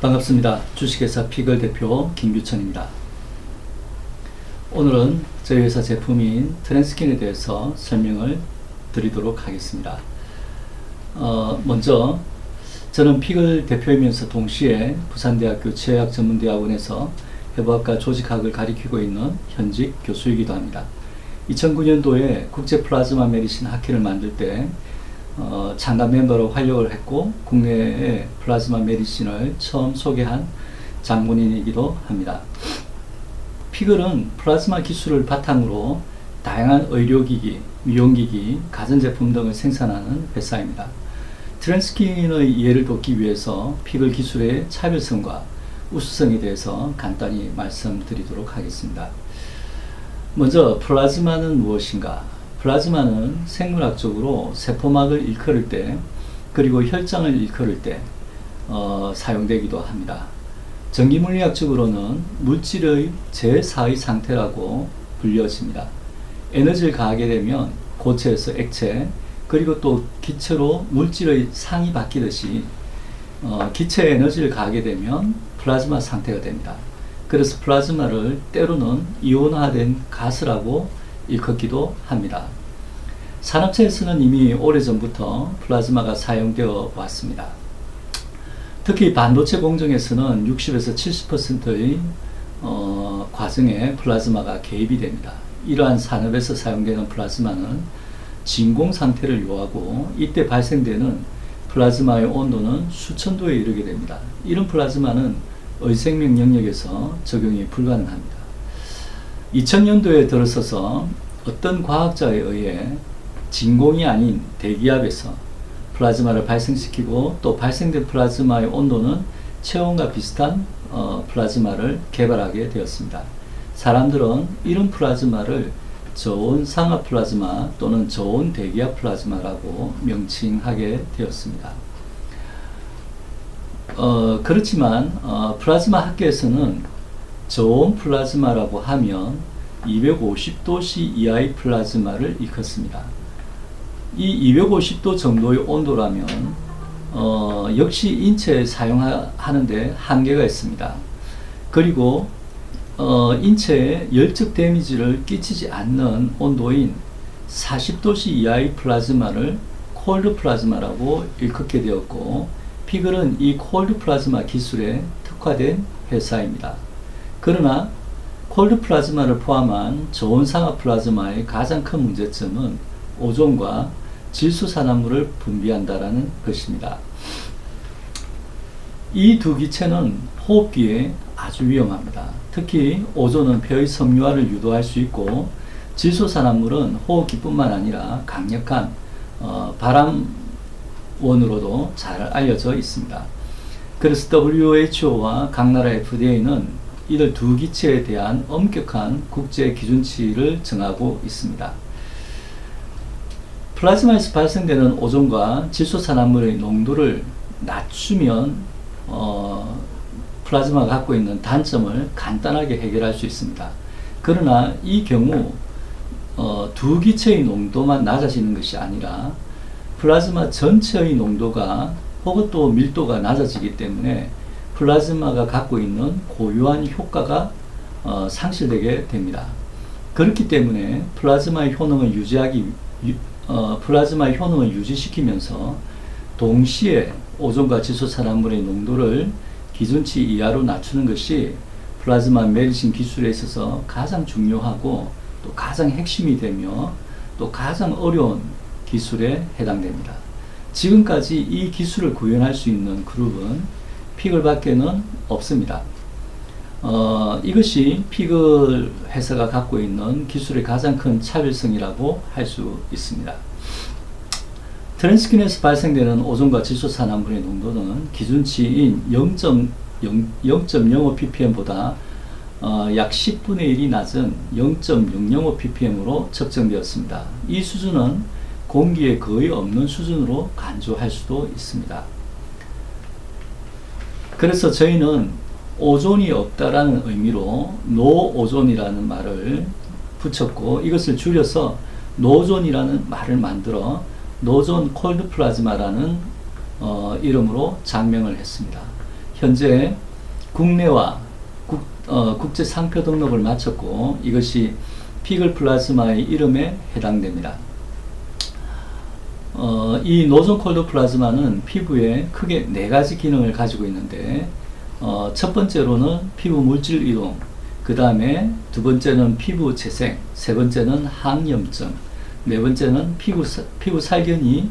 반갑습니다. 주식회사 피글 대표 김규천입니다. 오늘은 저희 회사 제품인 트랜스킨에 대해서 설명을 드리도록 하겠습니다. 먼저 저는 피글 대표이면서 동시에 부산대학교 치의학전문대학원에서 해부학과 조직학을 가리키고 있는 현직 교수이기도 합니다. 2009년도에 국제 플라즈마 메디신 학회를 만들 때 창단 멤버로 활약을 했고 국내에 플라즈마 메디신을 처음 소개한 장본인이기도 합니다. 피글은 플라즈마 기술을 바탕으로 다양한 의료기기, 미용기기, 가전제품 등을 생산하는 회사입니다. 트랜스킨의 이해를 돕기 위해서 피글 기술의 차별성과 우수성에 대해서 간단히 말씀드리도록 하겠습니다. 먼저 플라즈마는 무엇인가? 플라즈마는 생물학적으로 세포막을 일컬을 때 그리고 혈장을 일컬을 때 사용되기도 합니다. 전기물리학적으로는 물질의 제4의 상태라고 불려집니다. 에너지를 가하게 되면 고체에서 액체, 그리고 또 기체로 물질의 상이 바뀌듯이 기체에 에너지를 가하게 되면 플라즈마 상태가 됩니다. 그래서 플라즈마를 때로는 이온화된 가스라고 일컫기도 합니다. 산업체에서는 이미 오래전부터 플라즈마가 사용되어 왔습니다. 특히 반도체 공정에서는 60에서 70%의 과정에 플라즈마가 개입이 됩니다. 이러한 산업에서 사용되는 플라즈마는 진공 상태를 요하고 이때 발생되는 플라즈마의 온도는 수천 도에 이르게 됩니다. 이런 플라즈마는 의생명 영역에서 적용이 불가능합니다. 2000년도에 들어서서 어떤 과학자에 의해 진공이 아닌 대기압에서 플라즈마를 발생시키고 또 발생된 플라즈마의 온도는 체온과 비슷한 플라즈마를 개발하게 되었습니다. 사람들은 이런 플라즈마를 저온 상하 플라즈마 또는 저온 대기압 플라즈마라고 명칭하게 되었습니다. 그렇지만 플라즈마 학계에서는 저온 플라즈마라고 하면 250도씨 이하의 플라즈마를 일컫습니다. 이 250도 정도의 온도라면 역시 인체에 사용하는데 한계가 있습니다. 그리고 인체에 열적 데미지를 끼치지 않는 온도인 40도씨 이하의 플라즈마를 콜드 플라즈마라고 일컫게 되었고, 피글은 이 콜드 플라즈마 기술에 특화된 회사입니다. 그러나 콜드 플라즈마를 포함한 저온 상하 플라즈마의 가장 큰 문제점은 오존과 질소산화물을 분비한다는 것입니다. 이 두 기체는 호흡기에 아주 위험합니다. 특히 오존은 폐의 섬유화를 유도할 수 있고 질소산화물은 호흡기뿐만 아니라 강력한 발암원으로도 잘 알려져 있습니다. 그래서 WHO와 각 나라 FDA는 이들 두 기체에 대한 엄격한 국제 기준치를 정하고 있습니다. 플라즈마에서 발생되는 오존과 질소산화물의 농도를 낮추면 플라즈마가 갖고 있는 단점을 간단하게 해결할 수 있습니다. 그러나 이 경우 두 기체의 농도만 낮아지는 것이 아니라 플라즈마 전체의 농도가 혹은 또 밀도가 낮아지기 때문에 플라즈마가 갖고 있는 고유한 효과가 상실되게 됩니다. 그렇기 때문에 플라즈마의 효능을 유지시키면서 동시에 오존과 질소산화물의 농도를 기준치 이하로 낮추는 것이 플라즈마 메디신 기술에 있어서 가장 중요하고 또 가장 핵심이 되며 또 가장 어려운 기술에 해당됩니다. 지금까지 이 기술을 구현할 수 있는 그룹은 피글 밖에는 없습니다. 이것이 피글 회사가 갖고 있는 기술의 가장 큰 차별성이라고 할 수 있습니다. 트랜스킨에서 발생되는 오존과 질소산화물의 농도는 기준치인 0.005ppm보다 약 10분의 1이 낮은 0.005ppm으로 측정되었습니다. 이 수준은 공기에 거의 없는 수준으로 간주할 수도 있습니다. 그래서 저희는 오존이 없다라는 의미로 노오존이라는 말을 붙였고, 이것을 줄여서 노존이라는 말을 만들어 노존 콜드 플라즈마라는 이름으로 장명을 했습니다. 현재 국내와 국제 상표 등록을 마쳤고 이것이 피글 플라즈마의 이름에 해당됩니다. 이 노존 콜드 플라즈마는 피부에 크게 4가지 기능을 가지고 있는데 첫 번째로는 피부 물질 이동, 그 다음에 두 번째는 피부 재생, 세 번째는 항염증, 네 번째는 피부 살균이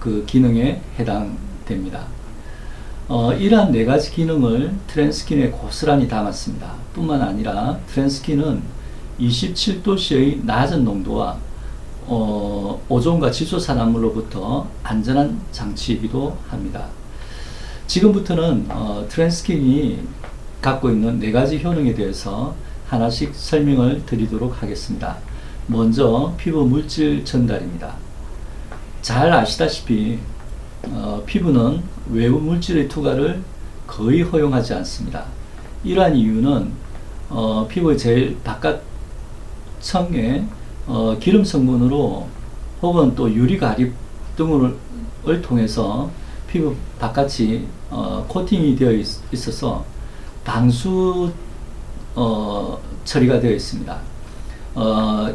그 기능에 해당됩니다. 이러한 4가지 기능을 트랜스킨에 고스란히 담았습니다. 뿐만 아니라 트랜스킨은 27도씨의 낮은 농도와 오존과 지소산화물로부터 안전한 장치이기도 합니다. 지금부터는 트랜스킨이 갖고 있는 4가지 효능에 대해서 하나씩 설명을 드리도록 하겠습니다. 먼저 피부 물질 전달입니다. 잘 아시다시피 피부는 외부 물질의 투과를 거의 허용하지 않습니다. 이러한 이유는 피부의 제일 바깥 층에 기름 성분으로 혹은 또 유리가립 등을 통해서 피부 바깥이 코팅이 되어 있어서 방수 처리가 되어 있습니다.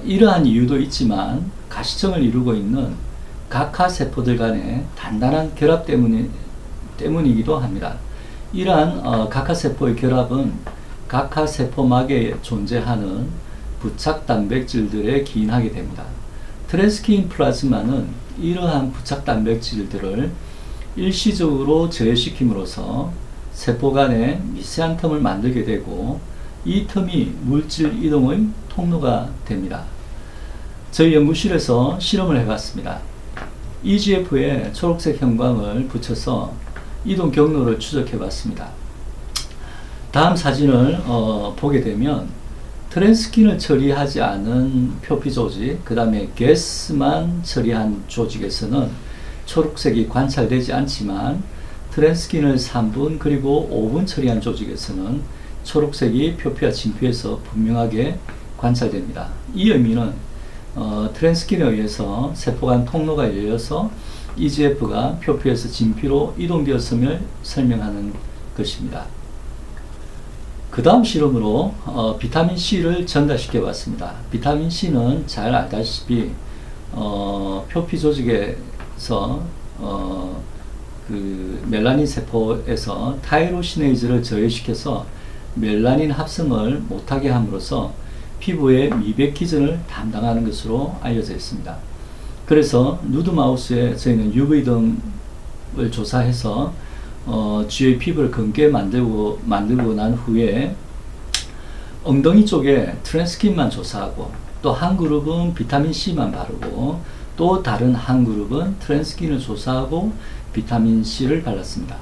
이러한 이유도 있지만 가시층을 이루고 있는 각하세포들 간의 단단한 결합 때문이기도 합니다. 이러한 각하세포의 결합은 각하세포막에 존재하는 부착 단백질들에 기인하게 됩니다. 트랜스킨 플라즈마는 이러한 부착 단백질들을 일시적으로 제어시킴으로써 세포 간에 미세한 틈을 만들게 되고 이 틈이 물질 이동의 통로가 됩니다. 저희 연구실에서 실험을 해봤습니다. EGF에 초록색 형광을 붙여서 이동 경로를 추적해봤습니다. 다음 사진을 보게 되면 트랜스킨을 처리하지 않은 표피 조직, 그 다음에 가스만 처리한 조직에서는 초록색이 관찰되지 않지만 트랜스킨을 3분 그리고 5분 처리한 조직에서는 초록색이 표피와 진피에서 분명하게 관찰됩니다. 이 의미는 트랜스킨에 의해서 세포 간 통로가 열려서 EGF가 표피에서 진피로 이동되었음을 설명하는 것입니다. 그 다음 실험으로 비타민C를 전달시켜 봤습니다. 비타민C는 잘 알다시피 표피 조직에서 그 멜라닌 세포에서 타이로시네이즈를 저해시켜서 멜라닌 합성을 못하게 함으로써 피부의 미백 기전을 담당하는 것으로 알려져 있습니다. 그래서 누드 마우스에 저희는 UV 등을 조사해서 쥐의 피부를 검게 만들고 난 후에 엉덩이 쪽에 트랜스킨만 조사하고 또 한 그룹은 비타민C만 바르고 또 다른 한 그룹은 트랜스킨을 조사하고 비타민C를 발랐습니다.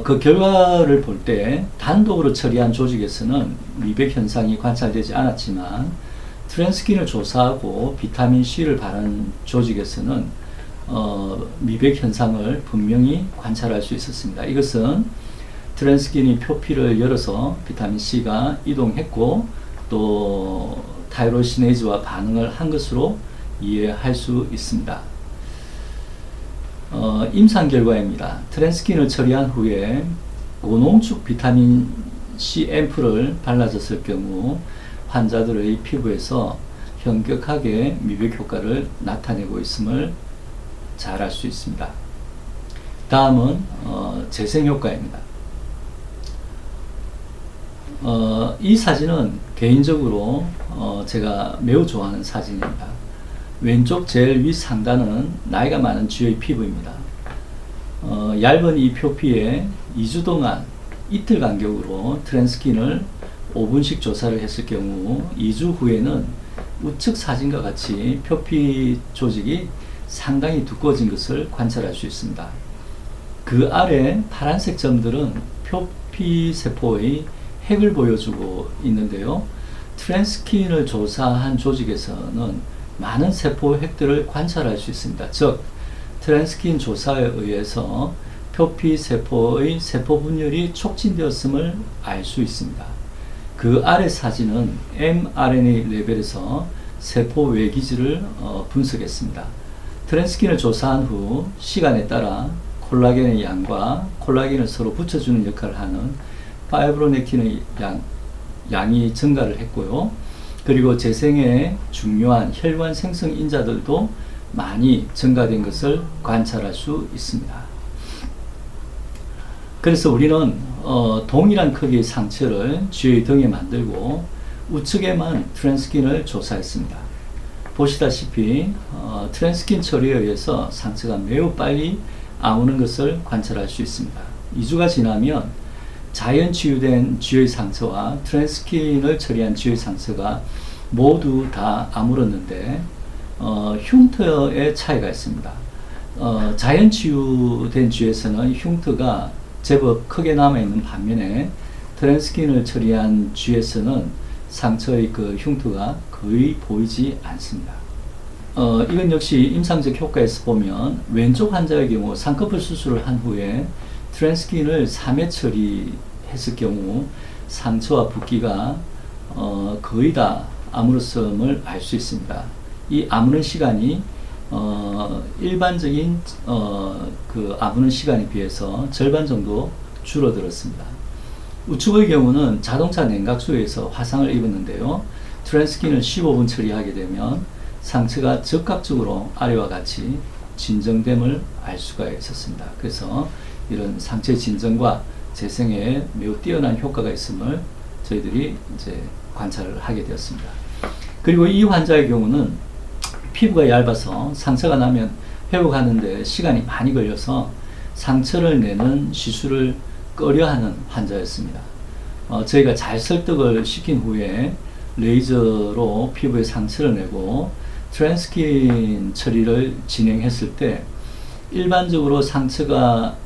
그 결과를 볼 때 단독으로 처리한 조직에서는 미백 현상이 관찰되지 않았지만 트랜스킨을 조사하고 비타민C를 바른 조직에서는 미백 현상을 분명히 관찰할 수 있었습니다. 이것은 트랜스킨이 표피를 열어서 비타민C가 이동했고 또 타이로시네이즈와 반응을 한 것으로 이해할 수 있습니다. 임상 결과입니다. 트랜스킨을 처리한 후에 고농축 비타민C 앰플을 발라줬을 경우 환자들의 피부에서 현격하게 미백 효과를 나타내고 있음을 잘 알 수 있습니다. 다음은 재생 효과입니다. 이 사진은 개인적으로 제가 매우 좋아하는 사진입니다. 왼쪽 제일 위 상단은 나이가 많은 쥐의 피부입니다. 얇은 이 표피에 2주 동안 이틀 간격으로 트랜스킨을 5분씩 조사를 했을 경우 2주 후에는 우측 사진과 같이 표피 조직이 상당히 두꺼워진 것을 관찰할 수 있습니다. 그 아래 파란색 점들은 표피 세포의 핵을 보여주고 있는데요. 트랜스킨을 조사한 조직에서는 많은 세포 핵들을 관찰할 수 있습니다. 즉, 트랜스킨 조사에 의해서 표피 세포의 세포 분열이 촉진되었음을 알 수 있습니다. 그 아래 사진은 mRNA 레벨에서 세포 외기질을 분석했습니다. 트랜스킨을 조사한 후 시간에 따라 콜라겐의 양과 콜라겐을 서로 붙여주는 역할을 하는 파이브로넥틴의 양이 증가를 했고요. 그리고 재생에 중요한 혈관 생성 인자들도 많이 증가된 것을 관찰할 수 있습니다. 그래서 우리는 동일한 크기의 상처를 쥐의 등에 만들고 우측에만 트랜스킨을 조사했습니다. 보시다시피 트랜스킨 처리에 의해서 상처가 매우 빨리 아무는 것을 관찰할 수 있습니다. 2주가 지나면 자연 치유된 쥐의 상처와 트랜스킨을 처리한 쥐의 상처가 모두 다 아물었는데 흉터의 차이가 있습니다. 자연 치유된 쥐에서는 흉터가 제법 크게 남아있는 반면에 트랜스킨을 처리한 쥐에서는 상처의 그 흉터가 거의 보이지 않습니다. 이건 역시 임상적 효과에서 보면 왼쪽 환자의 경우 쌍꺼풀 수술을 한 후에 트랜스킨을 3회 처리했을 경우 상처와 붓기가 거의 다 아물었음을 알 수 있습니다. 이 아무는 시간이 일반적인 그 아무는 시간에 비해서 절반 정도 줄어들었습니다. 우측의 경우는 자동차 냉각수에서 화상을 입었는데요. 트랜스킨을 15분 처리하게 되면 상처가 즉각적으로 아래와 같이 진정됨을 알 수가 있었습니다. 그래서 이런 상처 진정과 재생에 매우 뛰어난 효과가 있음을 저희들이 이제 관찰을 하게 되었습니다. 그리고 이 환자의 경우는 피부가 얇아서 상처가 나면 회복하는데 시간이 많이 걸려서 상처를 내는 시술을 꺼려하는 환자였습니다. 저희가 잘 설득을 시킨 후에 레이저로 피부에 상처를 내고 트랜스킨 처리를 진행했을 때 일반적으로 상처가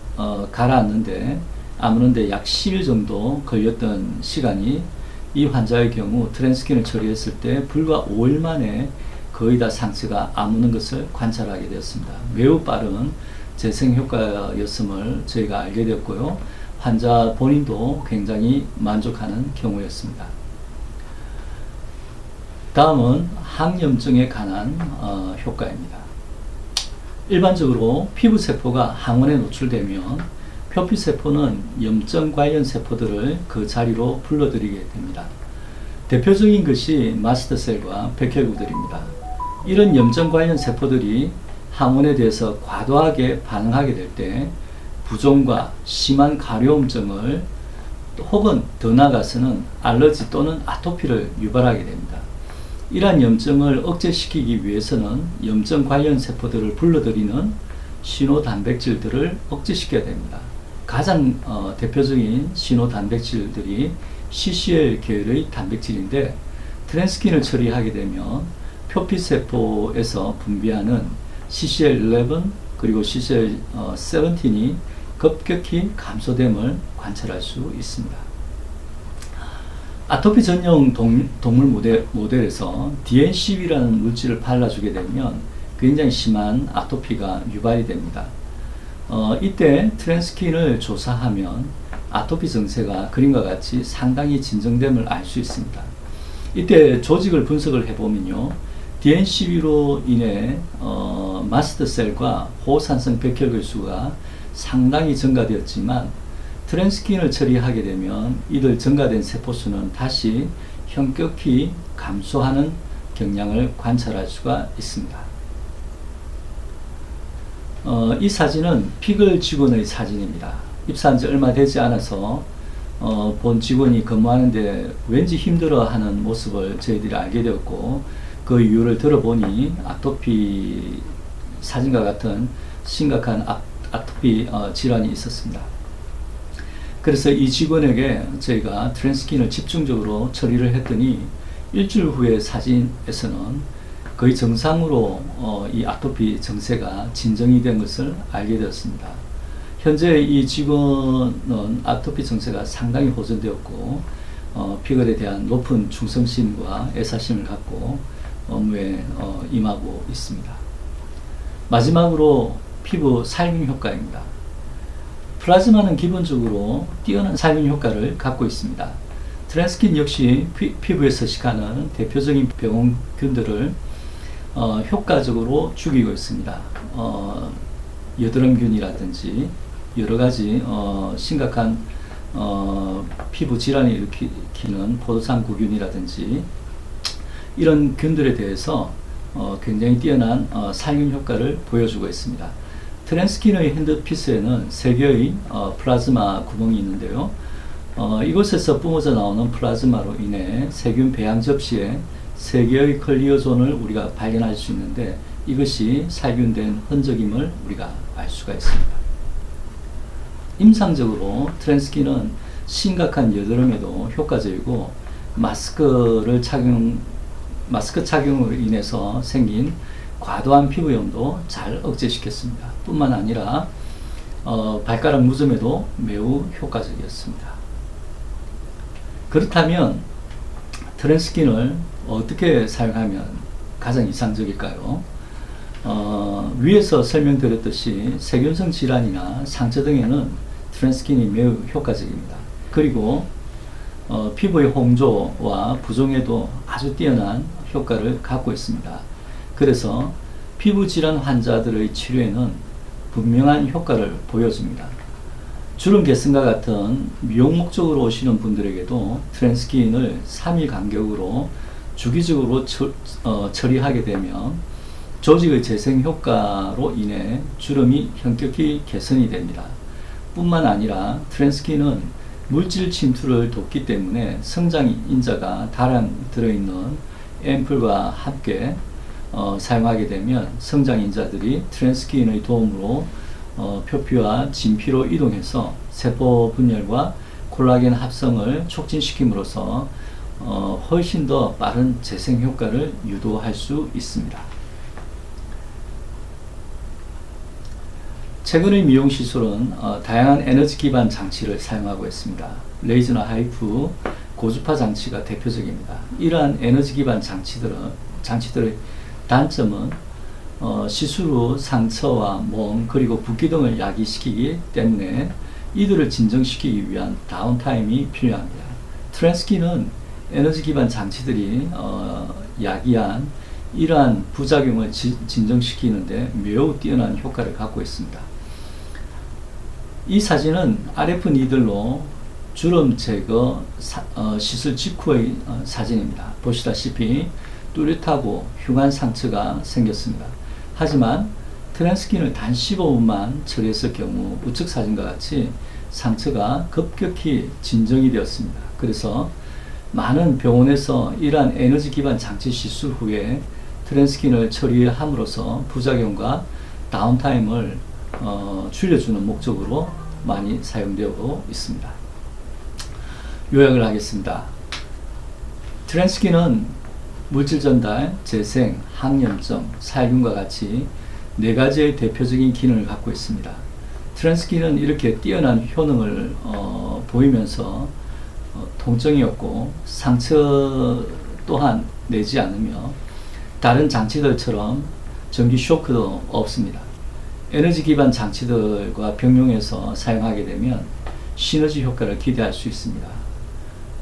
가라앉는데 아무는데 약 10일 정도 걸렸던 시간이 이 환자의 경우 트랜스킨을 처리했을 때 불과 5일 만에 거의 다 상처가 아무는 것을 관찰하게 되었습니다. 매우 빠른 재생 효과였음을 저희가 알게 되었고요. 환자 본인도 굉장히 만족하는 경우였습니다. 다음은 항염증에 관한 효과입니다. 일반적으로 피부세포가 항원에 노출되면 표피세포는 염증 관련 세포들을 그 자리로 불러들이게 됩니다. 대표적인 것이 마스트셀과 백혈구들입니다. 이런 염증 관련 세포들이 항원에 대해서 과도하게 반응하게 될 때 부종과 심한 가려움증을 혹은 더 나아가서는 알러지 또는 아토피를 유발하게 됩니다. 이러한 염증을 억제시키기 위해서는 염증 관련 세포들을 불러들이는 신호단백질들을 억제시켜야 됩니다. 가장 대표적인 신호단백질들이 CCL 계열의 단백질인데 트랜스킨을 처리하게 되면 표피세포에서 분비하는 CCL11 그리고 CCL17이 급격히 감소됨을 관찰할 수 있습니다. 아토피 전용 동물 모델에서 DNCB라는 물질을 발라주게 되면 굉장히 심한 아토피가 유발이 됩니다. 이때 트랜스킨을 조사하면 아토피 증세가 그림과 같이 상당히 진정됨을 알 수 있습니다. 이때 조직을 분석을 해보면요. DNCB로 인해 마스트셀과 호산성 백혈구 수가 상당히 증가되었지만 트랜스킨을 처리하게 되면 이들 증가된 세포수는 다시 현격히 감소하는 경향을 관찰할 수가 있습니다. 이 사진은 피글 직원의 사진입니다. 입사한 지 얼마 되지 않아서 본 직원이 근무하는데 왠지 힘들어하는 모습을 저희들이 알게 되었고 그 이유를 들어보니 아토피 사진과 같은 심각한 아토피 질환이 있었습니다. 그래서 이 직원에게 저희가 트랜스킨을 집중적으로 처리를 했더니 일주일 후의 사진에서는 거의 정상으로 이 아토피 증세가 진정이 된 것을 알게 되었습니다. 현재 이 직원은 아토피 증세가 상당히 호전되었고 피글에 대한 높은 충성심과 애사심을 갖고 업무에 임하고 있습니다. 마지막으로 피부 살균 효과입니다. 플라즈마는 기본적으로 뛰어난 살균 효과를 갖고 있습니다. 트랜스킨 역시 피부에 서식하는 대표적인 병원균들을 효과적으로 죽이고 있습니다. 여드름균이라든지 여러 가지 심각한 피부 질환을 일으키는 포도상구균이라든지 이런 균들에 대해서 굉장히 뛰어난 살균 효과를 보여주고 있습니다. 트랜스킨의 핸드피스에는 3개의 플라즈마 구멍이 있는데요. 이곳에서 뿜어져 나오는 플라즈마로 인해 세균 배양 접시에 3개의 클리어존을 우리가 발견할 수 있는데 이것이 살균된 흔적임을 우리가 알 수가 있습니다. 임상적으로 트랜스킨은 심각한 여드름에도 효과적이고 마스크 착용으로 인해서 생긴 과도한 피부염도 잘 억제시켰습니다. 뿐만 아니라 발가락 무좀에도 매우 효과적이었습니다. 그렇다면 트랜스킨을 어떻게 사용하면 가장 이상적일까요? 위에서 설명드렸듯이 세균성 질환이나 상처 등에는 트랜스킨이 매우 효과적입니다. 그리고 피부의 홍조와 부종에도 아주 뛰어난 효과를 갖고 있습니다. 그래서 피부 질환 환자들의 치료에는 분명한 효과를 보여줍니다. 주름 개선과 같은 미용 목적으로 오시는 분들에게도 트랜스킨을 3일 간격으로 주기적으로 처리하게 되면 조직의 재생 효과로 인해 주름이 현격히 개선이 됩니다. 뿐만 아니라 트랜스킨은 물질 침투를 돕기 때문에 성장 인자가 다량 들어있는 앰플과 함께 사용하게 되면 성장 인자들이 트랜스킨의 도움으로 표피와 진피로 이동해서 세포 분열과 콜라겐 합성을 촉진시킴으로써 훨씬 더 빠른 재생 효과를 유도할 수 있습니다. 최근의 미용 시술은 다양한 에너지 기반 장치를 사용하고 있습니다. 레이저나 하이프, 고주파 장치가 대표적입니다. 이러한 에너지 기반 장치들의 단점은 시술 후 상처와 멍 그리고 붓기 등을 야기시키기 때문에 이들을 진정시키기 위한 다운타임이 필요합니다. 트랜스킨은 에너지 기반 장치들이 야기한 이러한 부작용을 진정시키는데 매우 뛰어난 효과를 갖고 있습니다. 이 사진은 RF 니들로 주름 제거 시술 직후의 사진입니다. 보시다시피 뚜렷하고 흉한 상처가 생겼습니다. 하지만 트랜스킨을 단 15분만 처리했을 경우 우측 사진과 같이 상처가 급격히 진정이 되었습니다. 그래서 많은 병원에서 이러한 에너지 기반 장치 시술 후에 트랜스킨을 처리함으로써 부작용과 다운타임을 줄여주는 목적으로 많이 사용되고 있습니다. 요약을 하겠습니다. 트랜스킨은 물질 전달, 재생, 항염증, 살균과 같이 4가지의 대표적인 기능을 갖고 있습니다. 트랜스킨은 이렇게 뛰어난 효능을 보이면서 통증이 없고 상처 또한 내지 않으며 다른 장치들처럼 전기 쇼크도 없습니다. 에너지 기반 장치들과 병용해서 사용하게 되면 시너지 효과를 기대할 수 있습니다.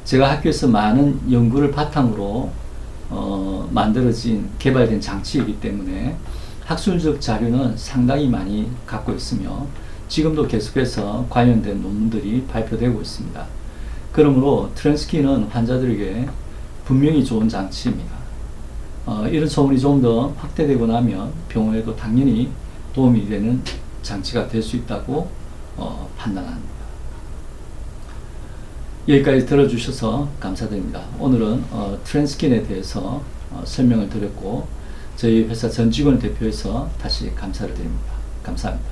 제가 학교에서 많은 연구를 바탕으로 개발된 장치이기 때문에 학술적 자료는 상당히 많이 갖고 있으며 지금도 계속해서 관련된 논문들이 발표되고 있습니다. 그러므로 트랜스킨은 환자들에게 분명히 좋은 장치입니다. 이런 소문이 좀 더 확대되고 나면 병원에도 당연히 도움이 되는 장치가 될 수 있다고 판단합니다. 여기까지 들어주셔서 감사드립니다. 오늘은 트랜스킨에 대해서 설명을 드렸고 저희 회사 전 직원을 대표해서 다시 감사를 드립니다. 감사합니다.